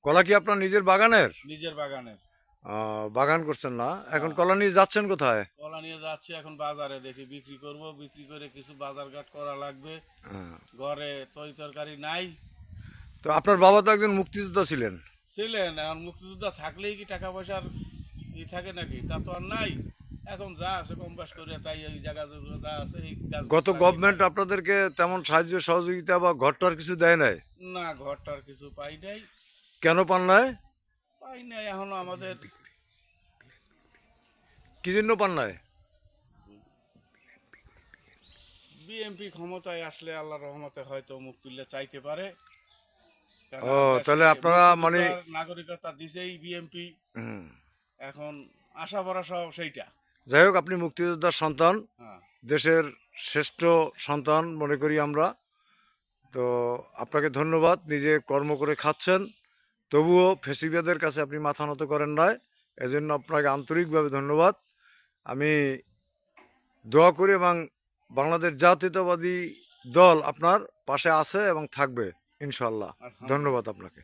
কলা কি আপনার নিজের বাগানের? নিজের বাগানের। বাগান করছেন না, এখন হ্যাঁ, কলা নিয়ে যাচ্ছেন কোথায়? কলা নিয়ে যাচ্ছি এখন বাজারে, দেখি বিক্রি করব, বিক্রি করে কিছু বাজারঘাট করা লাগবে। হ্যাঁ। ঘরে তরি তরকারি নাই। তো আপনার বাবা তো একজন মুক্তিযোদ্ধা ছিলেন। ছিলেন, এখন মুক্তিযোদ্ধা থাকলেই কি টাকা পয়সার থাকে নাকি? তা তো আর নাই। এখন যা আছে কম বেশ করে তাই এই জায়গা জমি যা আছে এই গাছ গত লাগিয়ে গভর্নমেন্ট খাই। আপনাদেরকে তেমন সাহায্য সহযোগিতা বা ঘরটার কিছু দেয় নাই? না, ঘরটার কিছু পাই নাই। কেন পান নাই? পাই নাই এখনো আমাদের। কি জন্য পান নাই? বিএমপি ক্ষমতায় আসলে আল্লাহর রহমতে হয়তো মুখ তুললে চাইতে পারে। কেন ও, দেশে তাহলে আপনারা মানে মুক্তিযোদ্ধার নাগরিকতা দিছেই বিএমপি। হুম, এখন আশা ভরসা সেইটা। যাই হোক, আপনি মুক্তিযোদ্ধার সন্তান, হ্যাঁ। দেশের শ্রেষ্ঠ সন্তান মনে করি আমরা। তো আপনাকে ধন্যবাদ, নিজে কর্ম করে খাচ্ছেন, তবুও ফেসিবাদের কাছে আপনি মাথা নত করেন নাই, এজন্য আপনাকে আন্তরিকভাবে ধন্যবাদ। আমি দোয়া করি এবং বাংলাদেশ জাতীয়তাবাদী দল আপনার পাশে আছে এবং থাকবে ইনশাল্লাহ। ধন্যবাদ আলহামদুলিল্লাহ। আপনাকে।